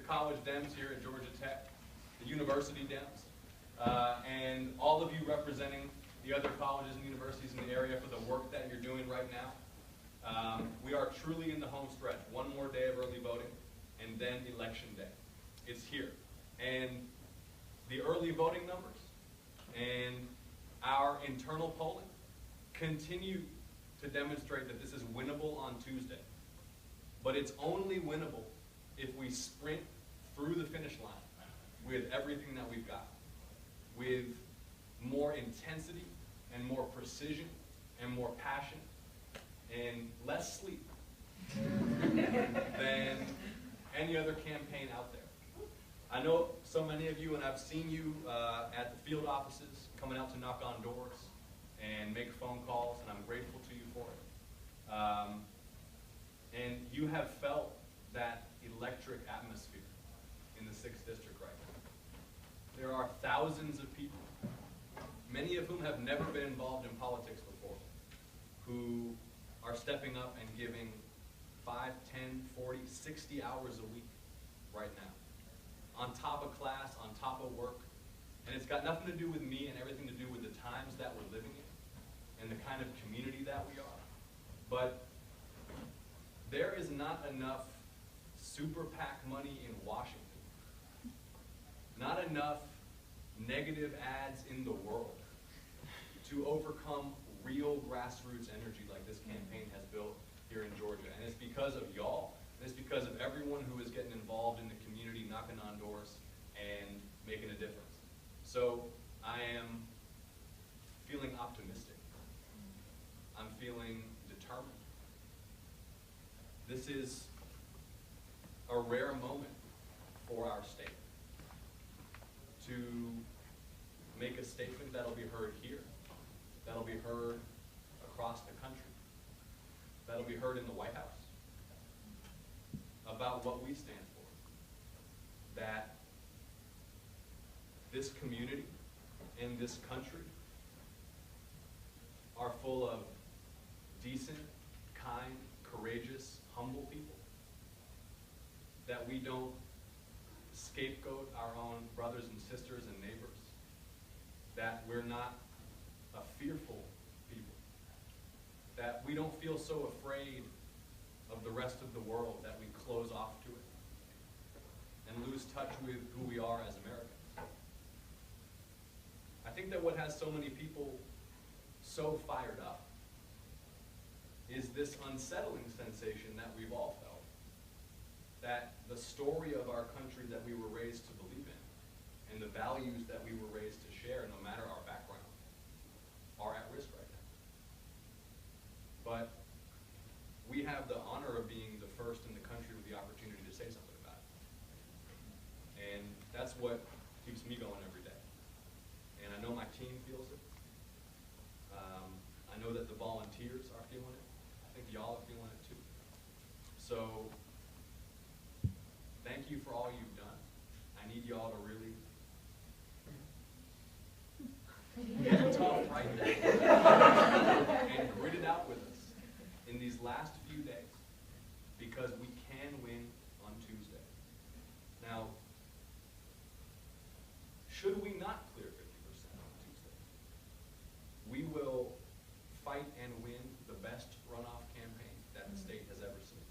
college Dems here at Georgia Tech, the university Dems, and all of you representing the other colleges and universities in the area for the work that you're doing right now. We are truly in the home stretch. One more day of early voting, and then Election Day. It's here. And the early voting numbers and our internal polling continue to demonstrate that this is winnable on Tuesday. But it's only winnable if we sprint through the finish line with everything that we've got, with more intensity and more precision and more passion and less sleep than any other campaign out there. I know so many of you, and I've seen you at the field offices coming out to knock on doors and make phone calls, and I'm grateful to you for it. And you have felt that electric atmosphere in the 6th District right now. There are thousands of people, many of whom have never been involved in politics before, who are stepping up and giving 5, 10, 40, 60 hours a week right now, on top of class, on top of work. And it's got nothing to do with me and everything to do with the times that we're living in and the kind of community that we are. But there is not enough super PAC money in Washington, not enough negative ads in the world to overcome real grassroots energy like this campaign has built here in Georgia. And it's because of y'all. And it's because of everyone who is getting involved in the community, knocking on doors, and making a difference. So I am feeling optimistic. I'm feeling determined. This is a rare moment for our state to make a statement that'll be heard here, that'll be heard across the country, that'll be heard in the White House, about what we stand for. That this community and this country are full of decent, kind, courageous, humble people. That we don't scapegoat our own brothers and sisters and neighbors. That we're not a fearful people. That we don't feel so afraid of the rest of the world that we close off to it and lose touch with who we are as Americans. I think that what has so many people so fired up is this unsettling sensation that we've all felt, that the story of our country that we were raised to believe in and the values that we were raised to share, no matter our background, are at risk right now. But we have the honor of being the first in the country with the opportunity to say something about it. And that's what keeps me going every day. And I know my team feels it. I know that the volunteers are feeling it. I think y'all are feeling it too. So thank you for all you've done. I need y'all to really get tough right now and grit it out with us in these last few days, because we can win on Tuesday. Now, should we not clear 50% on Tuesday, we will fight and win the best runoff campaign that the state has ever seen.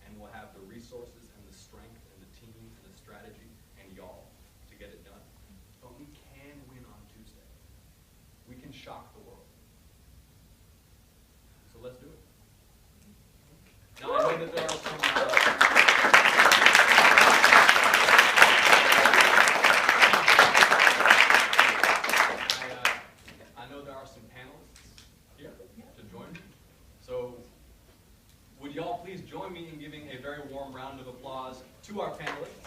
And we'll have the resources and the strength and the team and the strategy and y'all to get it done. But we can win on Tuesday. We can shock the world. So let's do it. Now, I know that there are some I know there are some panelists here to join me. So would y'all please join me in giving a very warm round of applause to our panelists.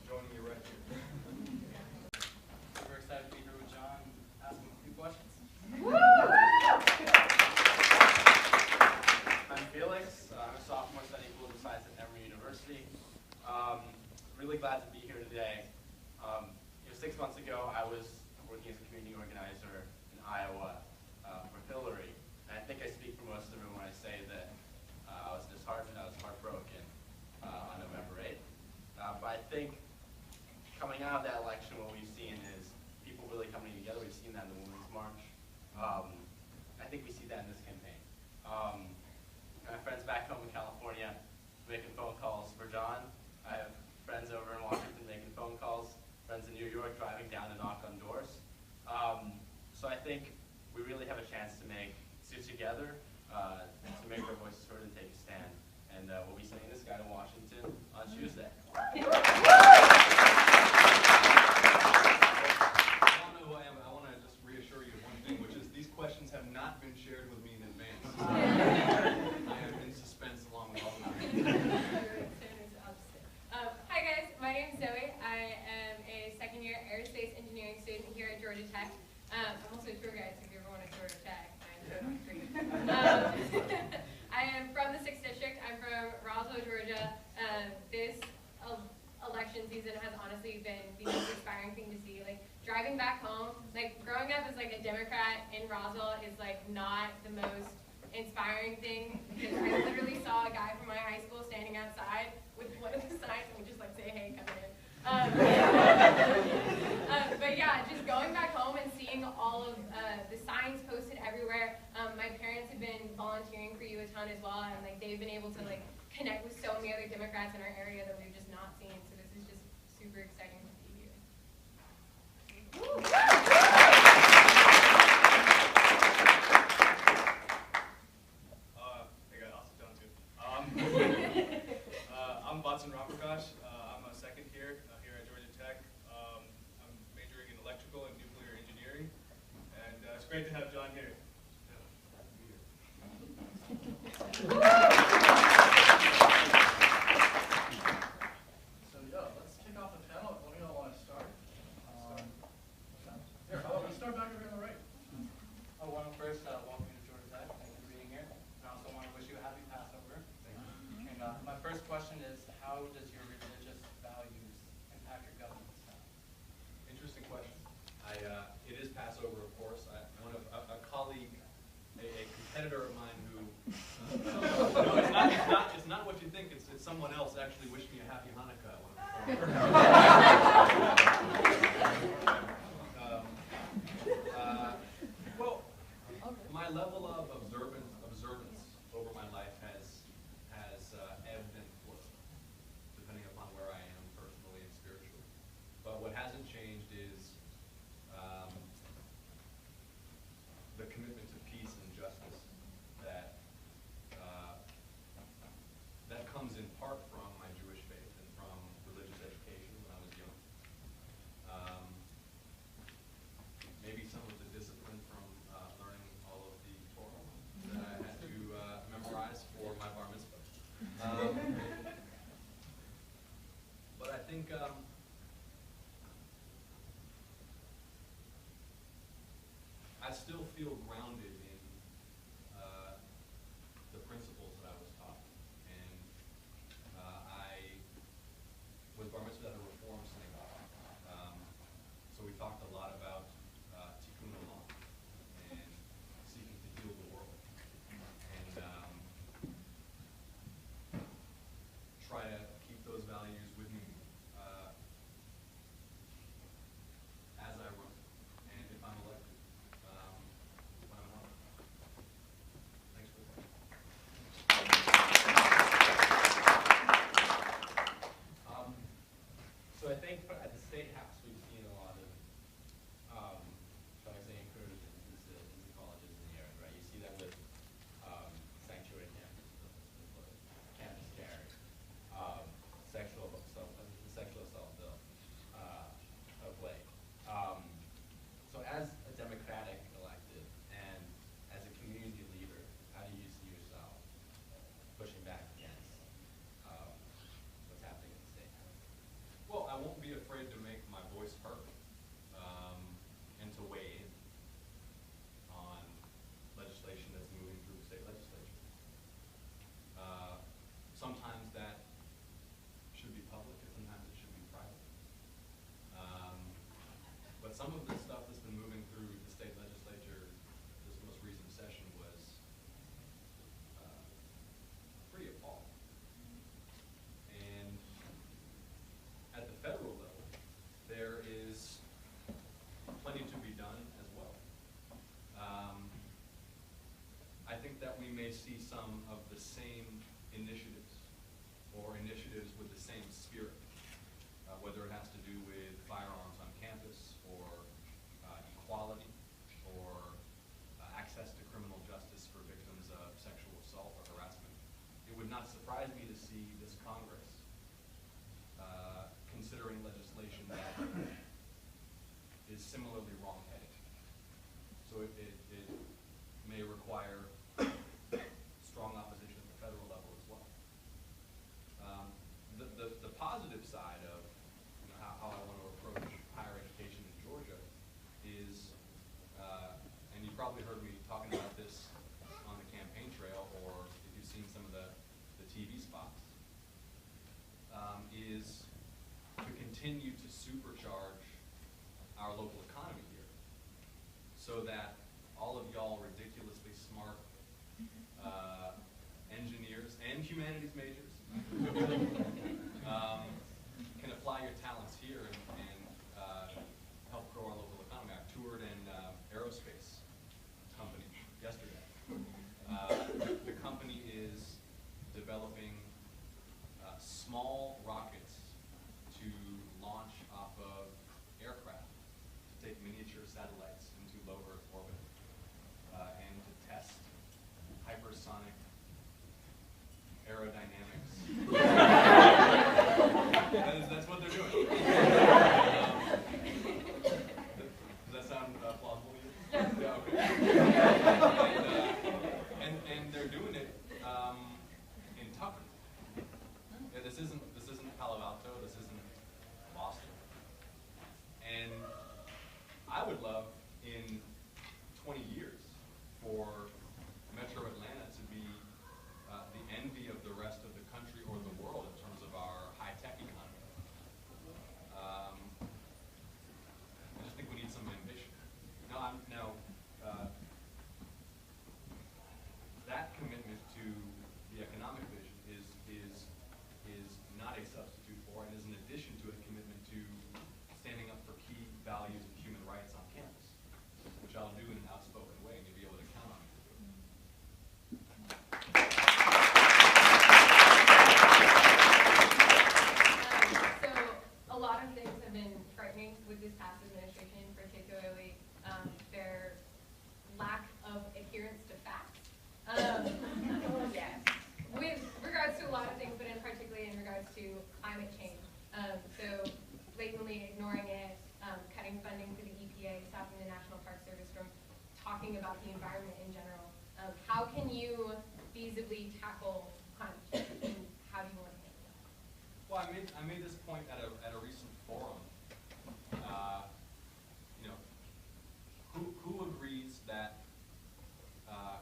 Joining you right here. We're excited to be here with John, asking a few questions. I'm Felix. I'm a sophomore studying political science at Emory University. Really glad to be here today. 6 months ago, I was working as a community organizer in Iowa for I think we see that in this campaign. My friends back home in California making phone calls for John. I have friends over in Washington making phone calls, friends in New York driving down to knock on doors. So I think we really have a chance to sit together, to make our voices heard and take a stand. And we'll be sending this guy to Washington on Tuesday. Questions have not been shared with me in advance. I am in suspense along with all of you. Hi guys, my name is Zoe. I am a second-year aerospace engineering student here at Georgia Tech. I'm also a tour guide, so if you ever want to Georgia Tech, I'm free. I am from the 6th District. I'm from Roswell, Georgia. This election season has honestly been the most inspiring thing to see. Like, driving back home, like, growing up as, like, a Democrat in Roswell is, like, not the most inspiring thing, because I literally saw a guy from my high school standing outside with one of the signs and would just, like, say, hey, come in. But yeah, just going back home and seeing all of the signs posted everywhere. My parents have been volunteering for you a ton as well, and, like, they've been able to, like, connect with so many other Democrats in our area that we've just not seen, so this is just super exciting to see here. I'm Watson Ramprakash. I'm a second here at Georgia Tech. I'm majoring in electrical and nuclear engineering, and it's great to have John here. So yeah, let's kick off the panel. Let me know when I start. Here, how about we start back over here on the right? I want to first welcome you to Georgia Tech. Thank you for being here. And I also want to wish you a happy Passover. And my first question is, how does your religious values impact your government style? Interesting question. It is Passover, of course. One of a colleague, a competitor of mine who, no, it's not what you think. It's someone else actually wished me a happy Hanukkah. Well, my level of observance over my life has ebbed and flowed, depending upon where I am personally and spiritually. But what hasn't changed is the commitment to peace and justice that that comes in part from my Jewish faith and from religious education when I was young. Maybe some of the discipline from learning all of the Torah that I had to memorize for my bar mitzvah. But I think I still feel grounded in the principles that I was taught. And I was bar mitzvah at a Reform synagogue. So we talked a lot about tikkun olam and seeking to heal the world. And try to keep those values with me as I run. And if I'm elected, when that we may see some of the same initiatives or initiatives with the same spirit, whether it has to do with firearms on campus or equality or access to criminal justice for victims of sexual assault or harassment. It would not surprise me to see this Congress considering legislation that is similarly wrong-headed. So it may require strong opposition at the federal level as well. The positive side of how I want to approach higher education in Georgia is, and you probably heard me talking about this on the campaign trail, or if you've seen some of the TV spots, is to continue to supercharge our local economy here, so that all of y'all ridiculously smart engineers and humanities majors can apply your talents here and help grow our local economy. I toured an aerospace company yesterday. The company is developing small rockets to launch off of aircraft, to take miniature satellites into low Earth orbit, and to test hypersonic aerodynamics. That's what they're doing. Does that sound plausible to you? Yeah, okay. And they're doing it in Tucker. Yeah, this isn't Palo Alto. This isn't Boston. And I would love in 20 years for Metro Atlanta to be the envy of the rest of the country or the world in terms of our high-tech economy. I just think we need some ambition. That commitment to the economic vision is not a substitute for, and is an addition to a commitment to standing up for key values of human rights on campus, which I'll do in an outspoken way, and you'll be able to count on me to do it. So a lot of things have been frightening with this past administration, particularly their lack of adherence to facts. Yes, with regards to a lot of things, but particularly in regards to climate change. So blatantly ignoring it, cutting funding for the EPA, stopping the National Park Service from talking about the environment in general. How can you feasibly tackle climate change, and how do you want to handle that? Well, I made this point at a recent forum. Who agrees that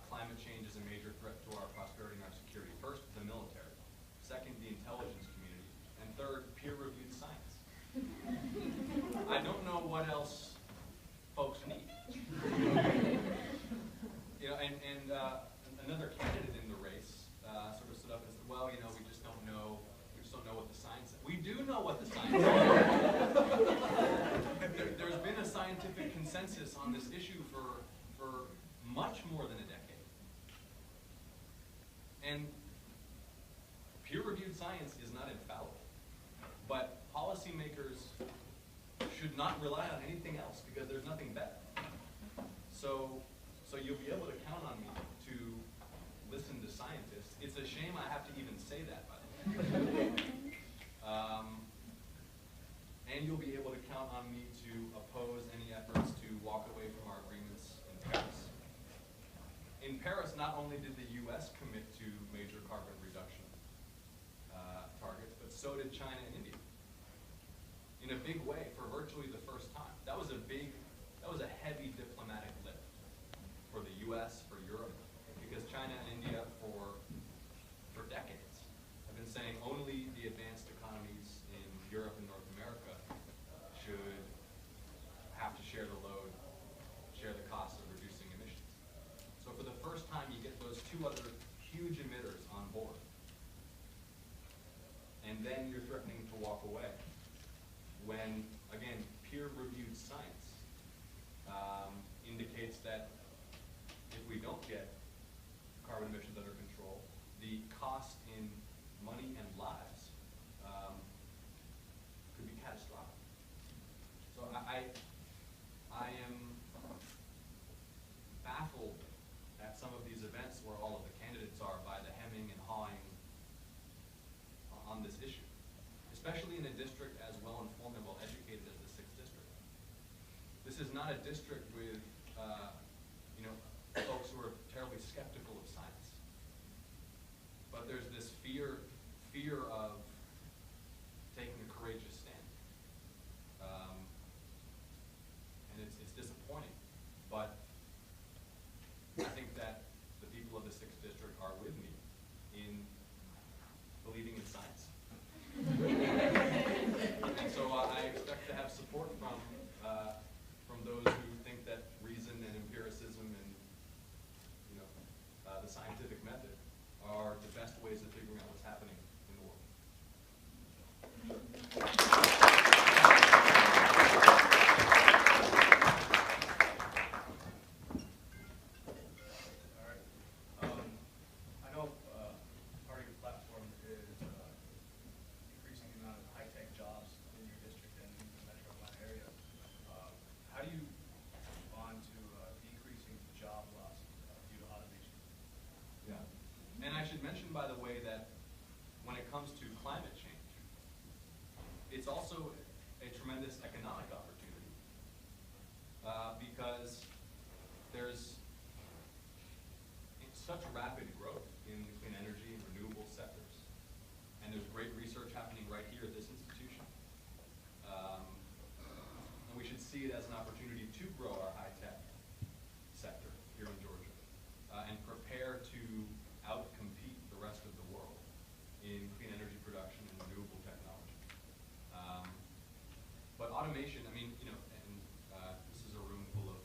climate change is a major threat to our prosperity and our security? First, the military. Second, the intelligence community. And third, peer-reviewed science. I don't know what else folks need. And another candidate in the race sort of stood up and said, well, we just don't know what the science says. We do know what the science says. There's been a scientific consensus on this issue for much more than a decade. And peer-reviewed science is not infallible. But policymakers should not rely on anything else because there's nothing better. So you'll be able to count on me to listen to scientists. It's a shame I have to even say that, by the way. And you'll be able to count on me to oppose any efforts to walk away from our agreements in Paris. In Paris, not only did the U.S. commit to major carbon reduction targets, but so did China and India. In a big way, for virtually the first time. That was a heavy diplomatic lift for the U.S., for Europe, because China and India for decades have been saying only the advanced economies in Europe and North America should have to share the load, share the cost of reducing emissions. So for the first time, you get those two other huge emitters on board. And then you're threatening to walk away when, again, peer-reviewed science indicates that if we don't get carbon carbon emissions under control, the cost in money and lives could be catastrophic. So I am baffled at some of these events where all of the candidates are by the hemming and hawing on this issue, especially in a district as well informed and well educated as the 6th district. This is not a district with folks who are terribly skeptical of science, but there's this fear of taking a courageous stand, and it's disappointing. But I think that the people of the 6th district are with me in believing in science. And so I expect to have support from those who think that reason and empiricism and the scientific method are the best ways of figuring out what's happening in the world. All right. I know part of your platform is increasing the amount of high-tech jobs in your district and in the metro Atlanta area. How do you respond to decreasing job loss due to automation? Yeah. And I should mention, by the way, that when it comes to climate change, it's also a tremendous economic opportunity because there's such rapid growth in the clean energy and renewable sectors, and there's great research happening right here at this institution. And we should see it as an opportunity to grow our high-tech sector here in Georgia and prepare to outcompete the rest of the world in clean energy production and renewable technology. But automation, I mean, and this is a room full of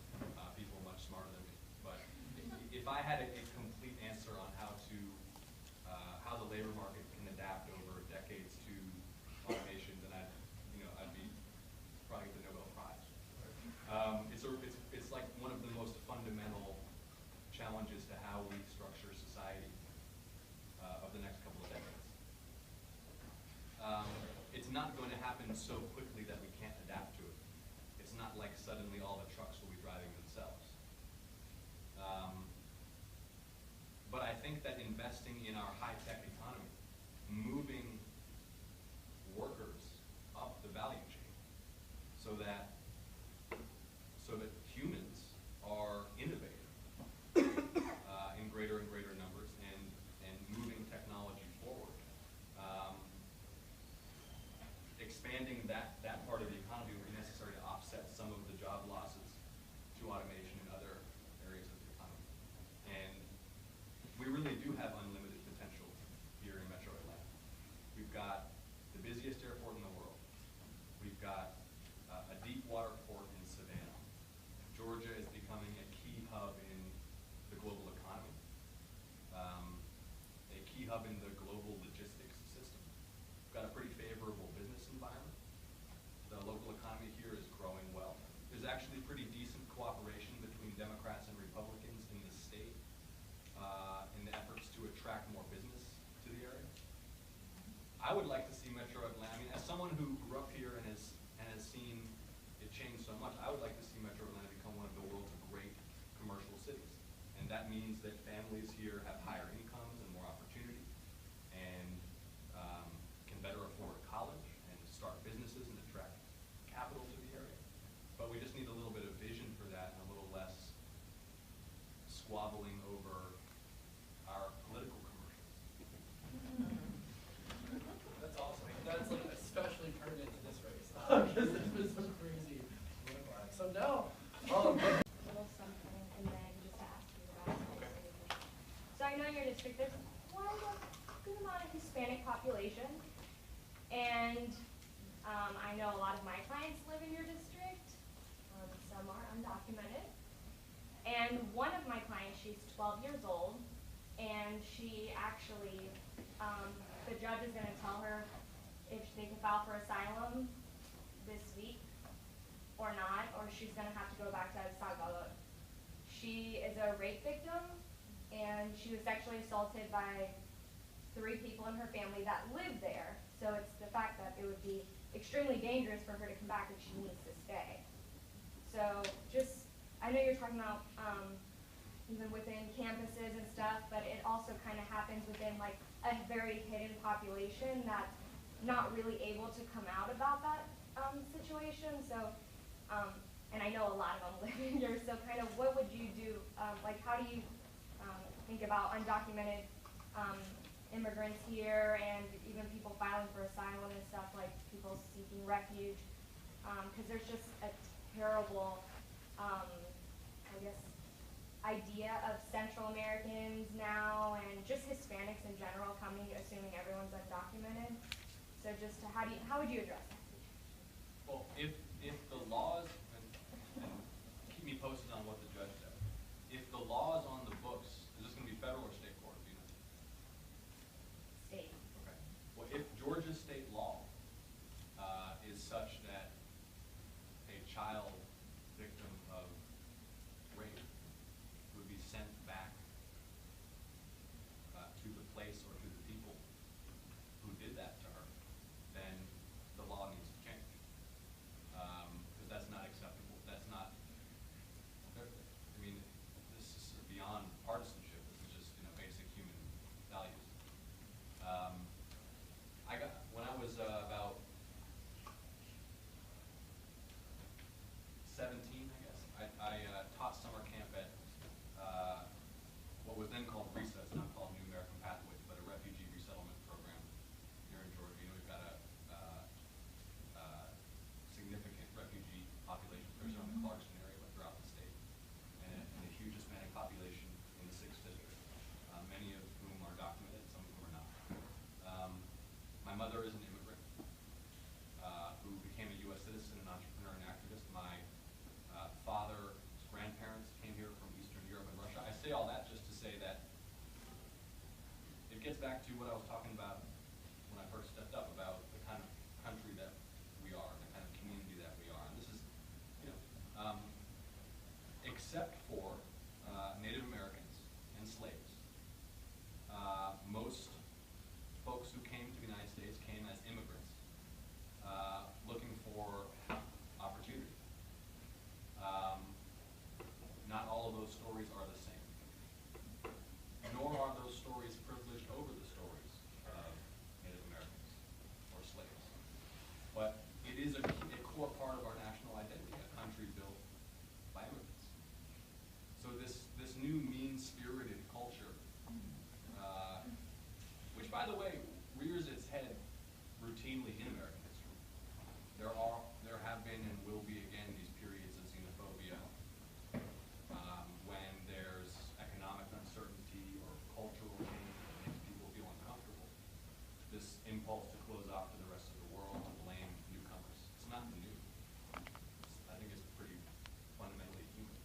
people much smarter than me, but if I had a complete answer on how the labor market can adapt over decades to automation, then I'd be probably get the Nobel Prize. It's like one of the most fundamental challenges to how we structure society of the next couple of decades. It's not going to happen so quickly that we can't adapt to it. It's not like suddenly all the trucks will be driving themselves. But I think that investing in our high-tech economy, moving workers up the value chain so that humans are innovating in greater and greater numbers and moving technology forward. Expanding that part of the economy would be necessary to offset some of the job losses to automation and other areas of the economy. And we really do have unlimited potential here in Metro Atlanta. We've got the busiest airport in the world. We've got a deep water port in Savannah. Georgia is becoming a key hub in the global economy, a key hub in the global logistics system. We've got a pretty favorable business environment. The local economy here is growing well. There's actually pretty decent cooperation between Democrats and Republicans in the state in the efforts to attract more business to the area. I would like to see Metro Atlanta, I mean, as someone who grew up here and has seen it change so much, I would like to see Metro Atlanta become one of the world's great commercial cities. And that means that families here have higher incomes and more opportunity and can better afford college and start businesses and attract capital to the area. But we just need a little bit of vision for that and a little less squabbling over our political commercials. That's awesome. That's like especially pertinent to this race because there's been some crazy political acts. So now, Little something, and then just to ask you about it. So I know in your district there's quite a good amount of Hispanic population, and I know a lot of my clients live in your district. Some are undocumented. And one of my clients, she's 12 years old, and she actually, the judge is going to tell her if they can file for asylum this week or not, or she's going to have to go back to El Salvador. She is a rape victim, and she was sexually assaulted by 3 people in her family that live there. So it's the fact that it would be extremely dangerous for her to come back and she needs to stay. So just, I know you're talking about even within campuses and stuff, but it also kind of happens within like a very hidden population that's not really able to come out about that situation. So, and I know a lot of them live in here, so kind of what would you do, like how do you think about undocumented immigrants here and even people filing for asylum and stuff, like people seeking refuge, because there's just a terrible, I guess, idea of Central Americans now and just Hispanics in general coming, assuming everyone's undocumented. So just to, how would you address that? Well, if the laws, and keep me posted on what the judge said, if the law is on the books, is this going to be federal or state court? Do you know? State. Okay. Well, if Georgia's state law is such that a child victim of rape would be sent back to the place or to the people who did that to her, then the law needs to change. Because that's not acceptable. That's not, I mean, this is beyond partisanship. This is just, basic human values. When I was about 17, I guess, I taught summer camp at what was then called RESA, it's now called New American Pathways, but a refugee resettlement program here in Georgia. We've got a significant refugee population, especially on the Clarkston area, but throughout the state, and a huge Hispanic population in the 6th district, many of whom are documented, some of whom are not. My mother is an immigrant who became a U.S. citizen, an entrepreneur and activist. My father's grandparents came here from Eastern Europe and Russia. I say all that just to say that it gets back to what I was talking about when I first stepped up about the kind of country that we are, the kind of community that we are. And this is, except for Native Americans and slaves, most folks who came to the United States came as immigrants, looking for opportunity. Not all of those stories are the same, nor are those stories privileged over the stories of Native Americans or slaves. But it is a core part of our national identity, a country built by immigrants. So this new mean-spirited culture, which, by the way, rears its head routinely in American history. There have been and will be again these periods of xenophobia when there's economic uncertainty or cultural change that makes people feel uncomfortable. This impulse to close off to the rest of the world, to blame newcomers. It's not new. I think it's pretty fundamentally human.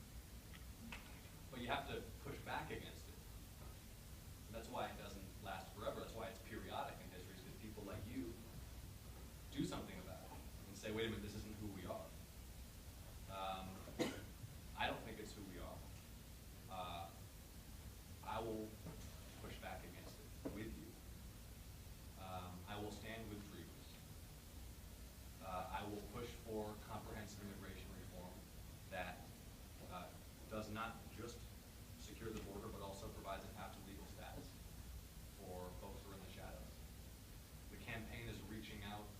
But you have to push back against it. That's why it doesn't last forever. That's why it's periodic in history, because people like you do something about it and say, wait a minute, this isn't who we are. I don't think it's who we are. I will push back against it with you. I will stand with dreamers. I will push for comprehensive immigration reform that does not just secure the border, but also provides a path to legal status for folks who are in the shadows. The campaign is reaching out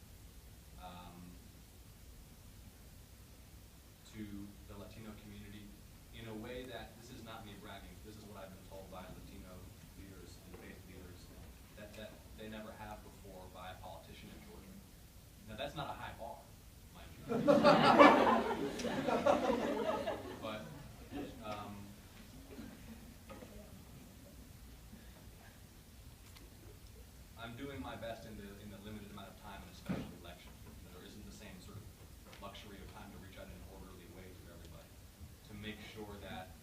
to the Latino community in a way that, this is not me bragging, this is what I've been told by Latino leaders and faith leaders, that they never have before by a politician in Georgia. Now that's not a high bar, mind you. But I'm doing my best in the limited amount of time in a special election. There isn't the same sort of luxury of time to reach out in an orderly way to everybody, to make sure that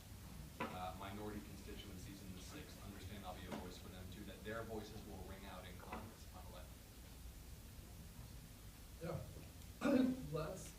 minority constituencies in the 6th understand I'll be a voice for them too, that their voices will ring out in Congress if I'm elected. Yeah. Let's,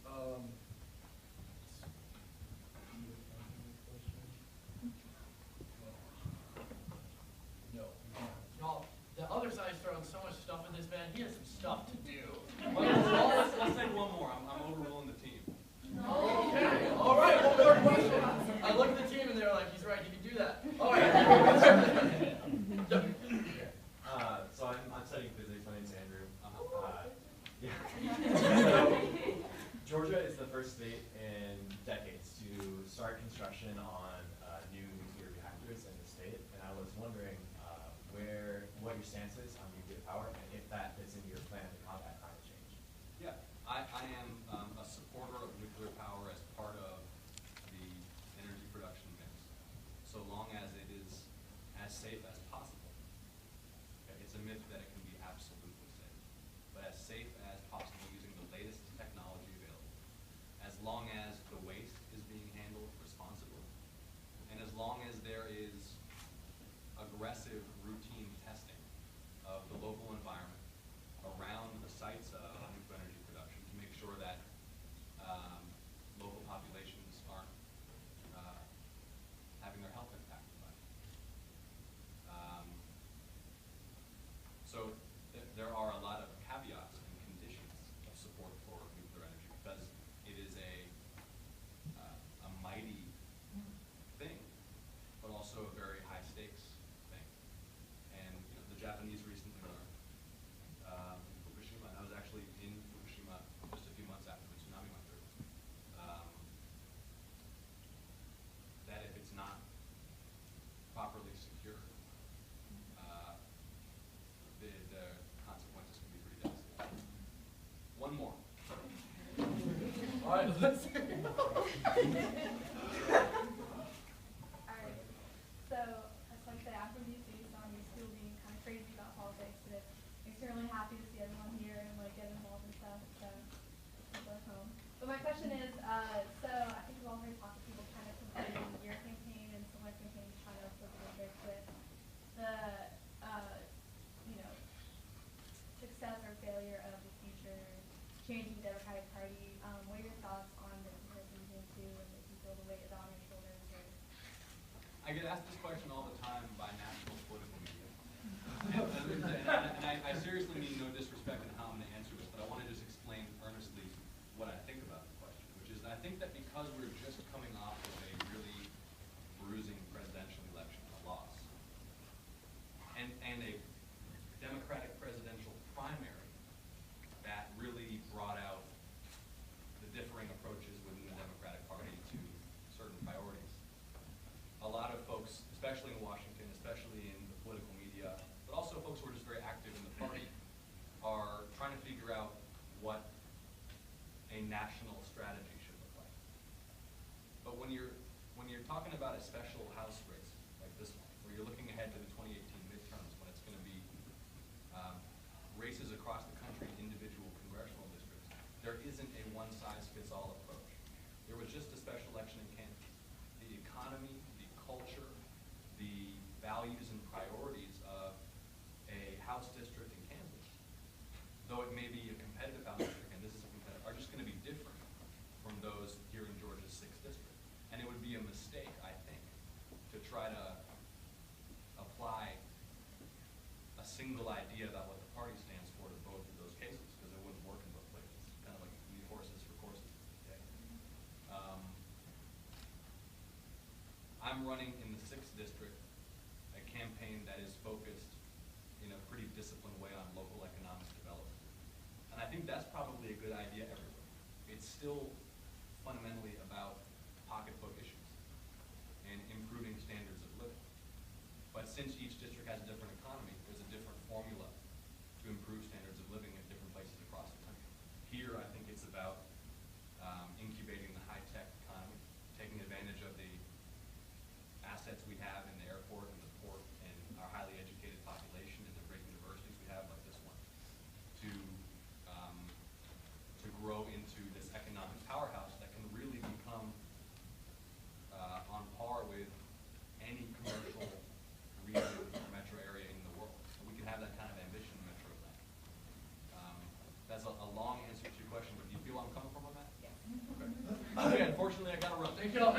stance is on nuclear power, and if that fits into your plan to combat climate change. Yeah, I am a supporter of nuclear power as part of the energy production mix, so long as it is as safe as possible. Okay, it's a myth that it can be absolutely safe, but as safe as possible using the latest technology available, as long as the waste is being handled responsibly, and as long as there is aggressive routine testing of the local environment around the sites of nuclear energy production to make sure that local populations aren't having their health impacted by it. So there are a lot of caveats and conditions of support for nuclear energy because it is a mighty thing, but also a very high stakes thing. And you know, the Japanese recently learned in Fukushima, and I was actually in Fukushima just a few months after the tsunami went through, that if it's not properly secured, the consequences can be pretty devastating. One more. All right, let's see. Alright, so I just like to say I'm from DC, so I'm used to being kind of crazy about politics, but it makes me really happy to see everyone here and like get involved and stuff, so people at home. But my question is, so I think we've all heard talk of people kind of comparing your campaign and similar campaigns trying to flip the district with the, you know, success or failure of the future changing Democratic Party. What are your thoughts on the comparisons into and if you feel the weight is on your shoulders? Or I get asked this question all the time by national political media. And I seriously mean no disrespect in how I'm going to answer this, but I want to just explain earnestly what I think about the question, which is I think that because we're just coming off of a really bruising presidential election, a loss, and a Democratic presidential primary that really brought out the differing approaches within the Democratic Party to certain priorities. A lot of folks, especially in Washington, especially in the political media, but also folks who are just very active in the party, are trying to figure out what a national strategy should look like. But when you're talking about a special House race like this one, where you're looking ahead to the 2018 midterms, when it's going to be races across the country, individual congressional districts, there isn't a one-size-fits-all approach. There was just a special election in Kansas. The economy, the culture, the values and priorities of a House district in Kansas, though it may be a competitive House district, and this is a competitive, are just going to be different from those here in Georgia's 6th district. And it would be a mistake, I think, to try to apply a single idea about what the party stands for to both of those cases, because it wouldn't work in both places. It's kind of like you need horses for courses. Okay? I'm running in the 6th district a campaign that is focused in a pretty disciplined way on local economic development. And I think that's probably a good idea everywhere. It's still fundamentally about pocketbook issues and improving standards of living. But since each district has a different economy, there's a different formula to improve standards of living in different places across the country. Here, I think it's about incubating the high-tech economy, taking advantage of the assets we have in the airport and the port and our highly educated population and the great universities we have like this one, to grow into this economic powerhouse that can really become on par with any commercial region or metro area in the world. And we can have that kind of ambition in Metro Atlanta. That's a long answer to your question, but do you feel I'm coming from on that? yes. Okay. Okay, unfortunately I gotta run. Thank you all.